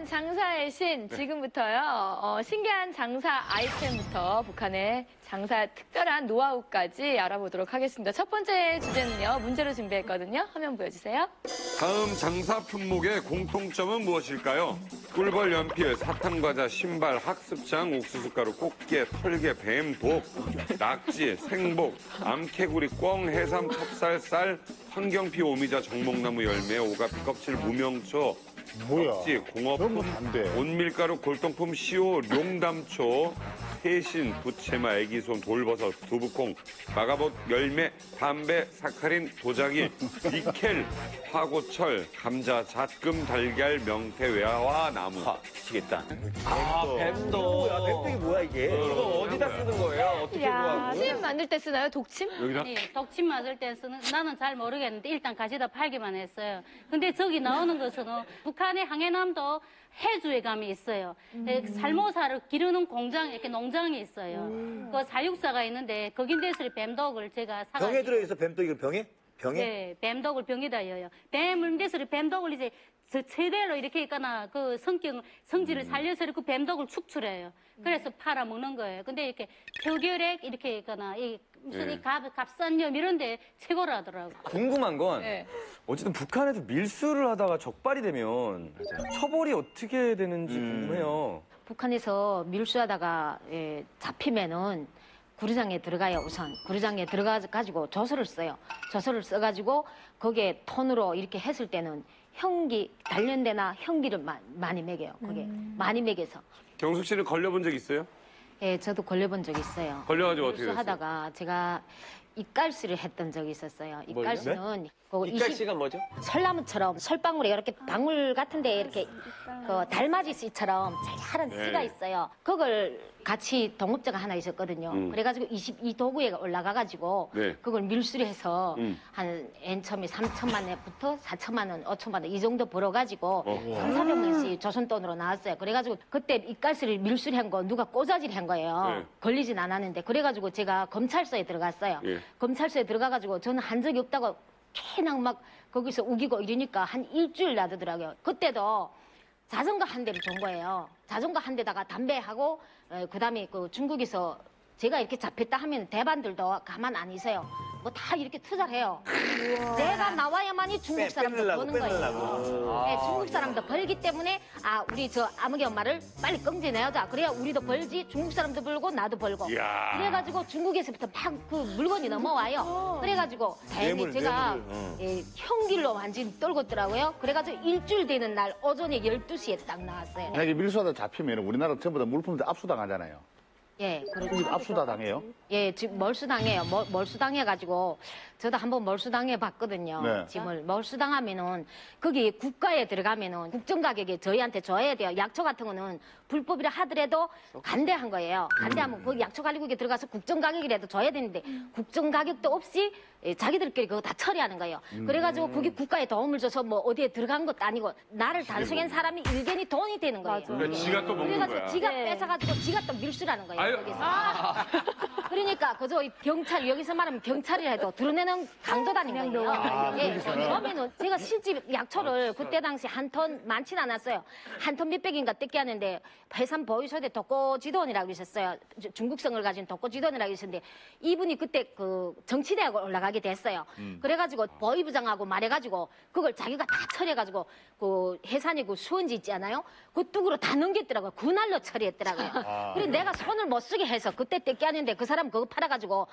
신기한 장사의 신, 지금부터요. 신기한 장사 아이템부터 북한의 장사 특별한 노하우까지 알아보도록 하겠습니다. 첫 번째 주제는요. 문제로 준비했거든요. 화면 보여주세요. 다음 장사 품목의 공통점은 무엇일까요? 꿀벌, 연필, 사탕과자, 신발, 학습장, 옥수수가루, 꽃게, 털개, 뱀, 독, 낙지, 생복, 암캐구리, 꿩, 해삼, 찹쌀, 쌀, 황경피, 오미자, 정목나무 열매, 오가피 껍질, 무명초, 뭐야? 껍질, 공업품, 그런 거안 돼. 온밀가루, 골동품, 시오, 용담초, 해신, 부채마, 애기손, 돌버섯, 두부콩, 마가봇, 열매, 담배, 사카린, 도자기, 니켈, 화고철, 감자, 잣금, 달걀, 명태, 외화와 나무. 미치겠다. 뱀도. 야, 뱀떡이 뭐야, 이게? 이거 어디다 쓰는 거예요? 어떻게 구하고? 독침 만들 때 쓰나요? 독침? 여기다? 예, 독침 맞을 때 쓰는 나는 잘 모르겠는데 일단 가져다 팔기만 했어요. 근데 저기 나오는 것은 북한의 항해남도 해주에 감이 있어요. 살모사를 기르는 공장 이렇게 농장이 있어요. 그 사육사가 있는데 거긴 데서 뱀독을 제가 사가지고 병에 들어있어, 뱀떡이 병에? 병에? 네, 뱀독을 병에다 여요. 뱀을 데서 뱀독을 이제 저 최대로 이렇게 있거나 그 성질을 살려서 이렇게 뱀독을 축출해요. 그래서 팔아 먹는 거예요. 근데 이렇게 표결액 이렇게 있거나 이 무슨 이 갑산염 이런 데 최고로 하더라고요. 궁금한 건 네. 어쨌든 북한에서 밀수를 하다가 적발이 되면 처벌이 어떻게 되는지 궁금해요. 북한에서 밀수하다가 잡히면은 구류장에 들어가요. 우선 구류장에 들어가가지고 조서를 써요. 조서를 써가지고 거기에 톤으로 이렇게 했을 때는 형기 단련대나 형기를 많이 매겨요. 거기에 많이 매겨서. 경숙 씨는 걸려본 적 있어요? 예, 저도 걸려본 적이 있어요. 걸려가지고 어떻게 됐어요? 밀수하다가 제가 입갈씨를 했던 적이 있었어요. 입갈씨는 그 이깔씨가 뭐죠? 설나무처럼 설방울에 이렇게 방울 같은데 이렇게 그 달맞이 씨처럼 자잘한 네. 씨가 있어요. 그걸 같이 동업자가 하나 있었거든요. 그래가지고 22도구에 올라가가지고 네. 그걸 밀수를 해서 한 엔처음에 3천만 원부터 4천만 원, 5천만 원 이 정도 벌어가지고 3,400명씩 조선 돈으로 나왔어요. 그래가지고 그때 입가시를 밀수를 한 거 누가 꼬자질 한 거예요. 네. 걸리진 않았는데 그래가지고 제가 검찰서에 들어갔어요. 예. 검찰서에 들어가가지고 저는 한 적이 없다고 계속 막 거기서 우기고 이러니까 한 일주일 놔두더라고요. 그때도 자전거 한 대를 준 거예요. 자전거 한 대다가 담배하고 그다음에 그 중국에서 제가 이렇게 잡혔다 하면 대반들도 가만 안 있어요. 뭐 다 이렇게 투자를 해요. 내가 나와야만이 중국 사람도 버는 거예요. 네, 중국 사람도 벌기 때문에 우리 저 아무개 엄마를 빨리 껑지내자. 그래야 우리도 벌지 중국 사람도 벌고 나도 벌고. 이야. 그래가지고 중국에서부터 막 그 물건이 넘어와요. 그래가지고 다행히 제가 형길로 완전히 떨궜더라고요. 그래가지고 일주일 되는 날 오전에 12시에 딱 나왔어요. 만약에 밀수하다 잡히면 우리나라 전부 다 물품들 압수당하잖아요. 예, 그렇죠. 우리 압수다 당해요? 예, 지금 몰수당해요. 몰수당해가지고 저도 한번 몰수당해 봤거든요. 네. 짐을 몰수당하면은 거기 국가에 들어가면은 국정가격에 저희한테 줘야 돼요. 약초 같은 거는 불법이라 하더라도 간대한 거예요. 간대하면 거기 약초 관리국에 들어가서 국정가격이라도 줘야 되는데 국정가격도 없이 자기들끼리 그거 다 처리하는 거예요. 그래가지고 거기 국가에 도움을 줘서 뭐 어디에 들어간 것도 아니고 나를 단속한 사람이 일견이 돈이 되는 거예요. 그러니까 지가 또 먹는 그래가지고 거야. 지가 뺏어가지고 지가 또 밀수라는 거예요. 아유. 거기서. 그러니까 그저 이 경찰 여기서 말하면 경찰이라도 드러내는 강도다는 거예요. 예, 그러면은 제가 실제 약초를 그때 당시 한 톤 많지는 않았어요. 한 톤 몇백인가 뜯게 하는데 해산 보유소대 독고지도원이라고 있었어요. 중국성을 가진 독고지도원이라고 있었는데 이분이 그때 그 정치대학에 올라가게 됐어요. 그래가지고 보위부장하고 말해가지고 그걸 자기가 다 처리해가지고 그 해산이 그 수원지 있지 않아요? 그 뚝으로 다 넘겼더라고요. 그날로 처리했더라고요. 그래서 내가 손을 못 쓰게 해서 그때 뜯게 하는데 그 사람 그거 팔아가지고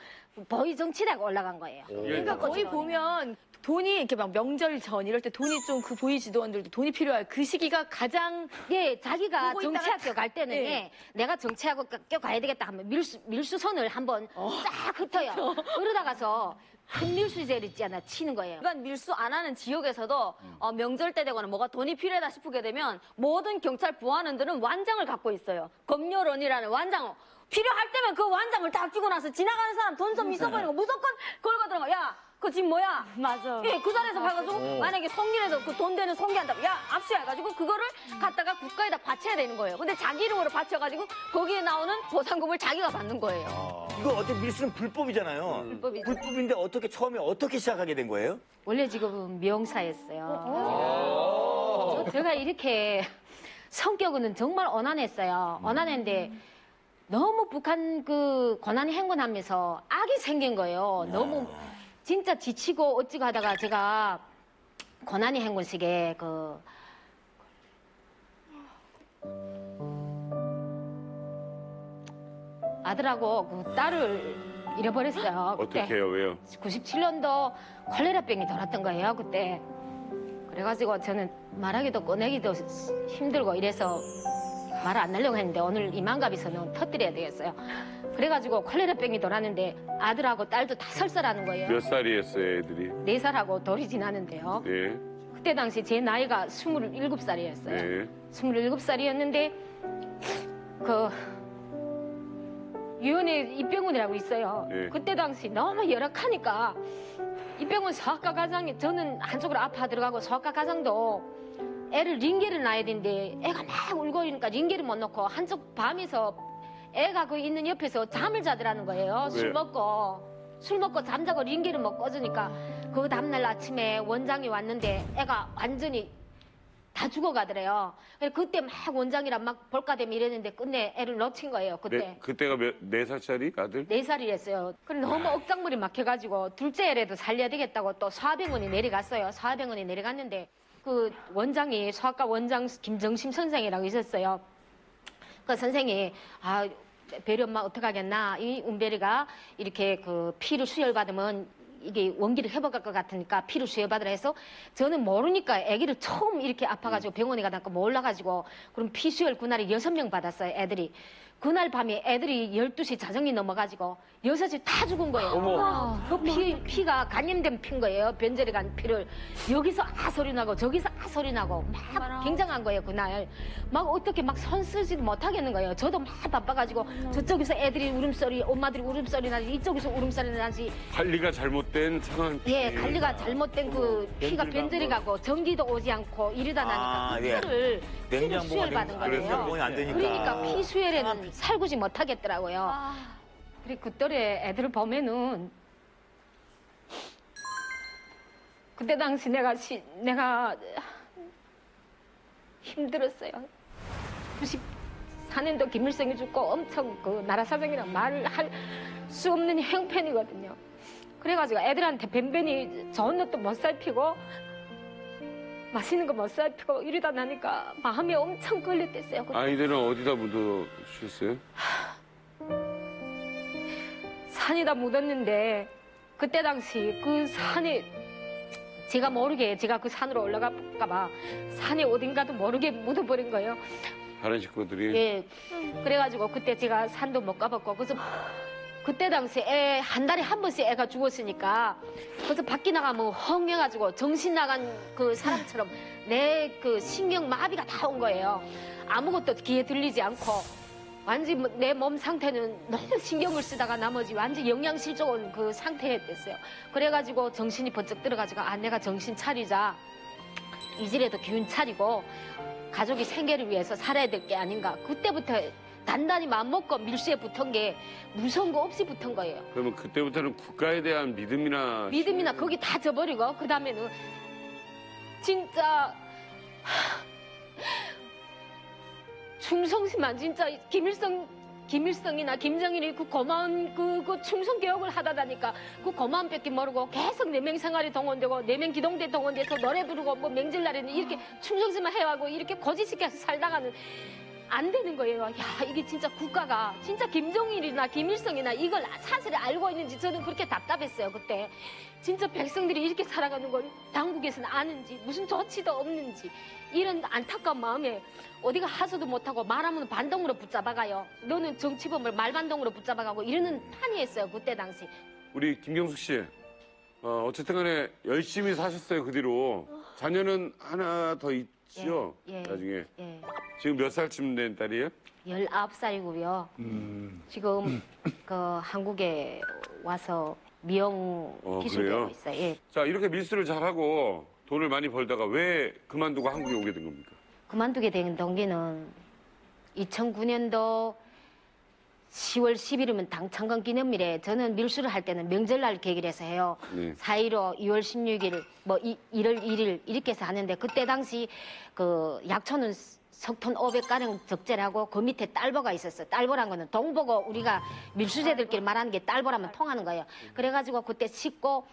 보위 정치대학에 올라간 거예요. 그러니까 거기 보면 돈이 이렇게 막 명절 전 이럴 때 돈이 좀 그 보위 지도원들도 돈이 필요할 그 시기가 가장 예, 자기가 보고 있다가 정치학교 갈 때는 네. 예, 내가 정치학교 가야 되겠다 하면 밀수선을 한번 쫙 흩어요. 그러다가서 큰 밀수제를 있잖아 치는 거예요. 일반 밀수 안 하는 지역에서도 명절 때 되거나 뭐가 돈이 필요하다 싶게 되면 모든 경찰 부하원들은 완장을 갖고 있어요. 검열원이라는 완장. 필요할 때면 그 완장을 다 끼고 나서 지나가는 사람 돈 좀 있어보이는 거 무조건 걸고 들어가. 야, 그 집 뭐야? 맞아. 예, 그 자리에서 봐가지고 만약에 송기라도 그 돈 되는 송기한다고 야 압수해가지고 그거를 갖다가 국가에다 바쳐야 되는 거예요. 근데 자기 이름으로 바쳐가지고 거기에 나오는 보상금을 자기가 받는 거예요. 이거 어떻게 밀수는 불법이잖아요. 불법이죠. 불법인데 처음에 어떻게 시작하게 된 거예요? 원래 직업은 미용사였어요. 제가 이렇게 성격은 정말 언짢았어요. 언짢았는데 너무 북한 그 고난이 행군하면서 악이 생긴 거예요. 너무 진짜 지치고 어찌고 하다가 제가 고난이 행군식에 그 아들하고 그 딸을 잃어버렸어요. 그때. 어떻게 해요? 왜요? 97년도 콜레라병이 돌았던 거예요, 그때. 그래가지고 저는 말하기도 꺼내기도 힘들고 이래서 말을 안 하려고 했는데 오늘 이만갑에서는 터뜨려야 되겠어요. 그래가지고 콜레라병이 돌았는데 아들하고 딸도 다 설사라는 거예요. 몇 살이었어요, 애들이? 4살하고 돌이 지나는데요. 네. 그때 당시 제 나이가 27살이었어요. 네. 27살이었는데 그 유연의 입병원이라고 있어요. 네. 그때 당시 너무 열악하니까 입병원 소아과 과장이 저는 한쪽으로 아파 들어가고 소아과 과장도 애를 링겔을 놔야 되는데 애가 막 울고 이러니까 링겔을 못 넣고 한쪽 밤에서 애가 그 있는 옆에서 잠을 자더라는 거예요. 술 먹고 잠자고 링겔을 못 꺼주니까 그 다음날 아침에 원장이 왔는데 애가 완전히 다 죽어가더래요. 그때 막 원장이랑 막 볼까대며 이랬는데 끝내 애를 놓친 거예요. 그때. 네, 그때가 네 살짜리 아들? 4살이랬어요. 그래 너무 억장물이 막혀가지고 둘째 애라도 살려야 되겠다고 또 소아병원에 내려갔어요. 소아병원에 내려갔는데 그 원장이 소아과 원장 김정심 선생이라고 있었어요. 그 선생이 별이 엄마 어떡하겠나 이 은별이가 이렇게 그 피를 수혈받으면 이게 원기를 회복할 것 같으니까 피를 수혈받으라 해서 저는 모르니까 아기를 처음 이렇게 아파가지고 병원에 가다가 몰라가지고 그럼 피 수혈 그날에 6명 받았어요 애들이. 그날 밤에 애들이 12시 자정이 넘어가지고 6이 다 죽은 거예요. 그 피가 감염된 피인 거예요. 변절이 간 피를 여기서 아 소리 나고 저기서 아 소리 나고 막 굉장한 거예요. 그날 막 어떻게 막 손 쓰지도 못하겠는 거예요. 저도 막 바빠가지고 저쪽에서 애들이 울음소리 엄마들이 울음소리 나지 이쪽에서 울음소리 나지. 관리가 잘못된 상한 피. 예, 관리가 잘못된 그 피가 변절이 가고 전기도 오지 않고 이러다 나니까 예. 피를 수혈 받은 거예요. 냉장고가 안 되니까. 그러니까 피 수혈에는 살구지 못하겠더라고요. 그리고 그 또래 애들을 보면은 그때 당시 내가 힘들었어요. 94년도 김일성이 죽고 엄청 그 나라 사정이랑 말을 할 수 없는 형편이거든요. 그래가지고 애들한테 뱀변이 좋은 옷도 못 살피고 맛있는 거 못 살피고 이러다 나니까 마음이 엄청 걸렸댔어요. 그때. 아이들은 어디다 묻어주셨어요? 산에다 묻었는데 그때 당시 그 산에 제가 모르게 제가 그 산으로 올라갈까 봐 산에 어딘가도 모르게 묻어버린 거예요. 다른 식구들이? 예. 그래가지고 그때 제가 산도 못 가봤고 그래서 그때 당시 애 한 달에 한 번씩 애가 죽었으니까 그래서 밖에 나가면 헝해가지고 정신 나간 그 사람처럼 내 그 신경 마비가 다 온 거예요. 아무것도 귀에 들리지 않고 완전 내 몸 상태는 너무 신경을 쓰다가 나머지 완전 영양실조 온 그 상태였댔어요. 그래가지고 정신이 번쩍 들어가지고 내가 정신 차리자. 이제라도 기운 차리고 가족이 생계를 위해서 살아야 될 게 아닌가. 그때부터 단단히 마음먹고 밀수에 붙은 게 무서운 거 없이 붙은 거예요. 그러면 그때부터는 국가에 대한 믿음이나 거기 다 져버리고 그 다음에는 진짜 충성심만 진짜 김일성이나 김정일이 그 고마운 그 충성 개혁을 하다 보니까 그 고마운 뺏기 모르고 계속 내명 생활이 동원되고 내명 기동대 동원돼서 노래 부르고 뭐 명절날에는 이렇게 충성심만 해가고 이렇게 고지시켜서 살다가는 안 되는 거예요. 야 이게 진짜 국가가 진짜 김정일이나 김일성이나 이걸 사실을 알고 있는지 저는 그렇게 답답했어요. 그때 진짜 백성들이 이렇게 살아가는 걸 당국에서는 아는지 무슨 조치도 없는지 이런 안타까운 마음에 어디가 하소도 못하고 말하면 반동으로 붙잡아가요. 너는 정치범을 말반동으로 붙잡아가고 이러는 판이었어요. 그때 당시. 우리 김경숙 씨 어쨌든 간에 열심히 사셨어요. 그 뒤로 자녀는 하나 더 있죠? 예, 나중에 예. 지금 몇 살쯤 된 딸이에요? 19살이고요. 지금 그 한국에 와서 미용 기술되고 그래요? 있어요. 예. 자 이렇게 밀수를 잘하고 돈을 많이 벌다가 왜 그만두고 한국에 오게 된 겁니까? 그만두게 된 동기는 2009년도 10월 10일이면 당창건 기념일에 저는 밀수를 할 때는 명절날 계기를 해서 해요. 네. 4.15, 2월 16일, 뭐 1월 1일 이렇게 해서 하는데 그때 당시 그 약초는 석톤 500가량 적재를 하고 그 밑에 딸보가 있었어요. 딸보란 거는 동보고 우리가 밀수제들끼리 말하는 게 딸보라면 통하는 거예요. 그래가지고 그때 싣고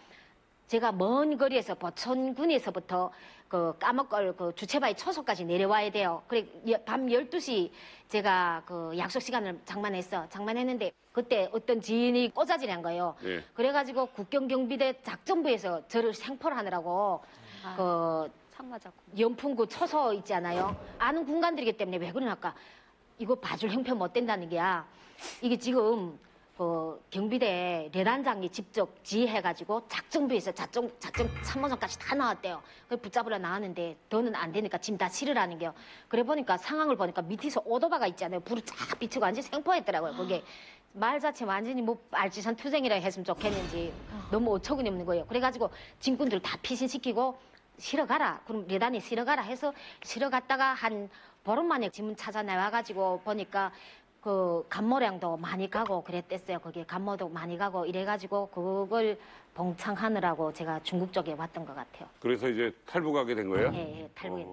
제가 먼 거리에서 보천군에서부터 그 까먹걸 그 주체바위 초소까지 내려와야 돼요. 그래 밤 12시 제가 그 약속 시간을 장만했는데 그때 어떤 지인이 꼬자질한 거예요. 예. 그래가지고 국경경비대 작전부에서 저를 생포를 하느라고 그 참 맞았고. 연풍구 초소 있잖아요. 아는 군관들이기 때문에 왜 그러냐까 이거 봐줄 형편 못 된다는 게야. 이게 지금 그 경비대 레단장이 직접 지휘해가지고 작전부에서 작전 참모장까지 다 나왔대요. 그래 붙잡으러 나왔는데 더는 안 되니까 지금 다 실으라는 게요. 그래 보니까 상황을 보니까 밑에서 오도바가 있잖아요. 불을 쫙 비추고 완전 생포했더라고요. 그게 말 자체 완전히 뭐 알지산 투쟁이라 했으면 좋겠는지 너무 어처구니 없는 거예요. 그래가지고 진군들 다 피신시키고 실어가라. 그럼 레단이 실어가라 해서 실어갔다가 한 보름 만에 지문 찾아 나와가지고 보니까 그 간모량도 많이 가고 그랬댔어요. 거기에 간모도 많이 가고 이래가지고 그걸 봉창하느라고 제가 중국 쪽에 왔던 것 같아요. 그래서 이제 탈북하게 된 거예요? 예, 탈북에.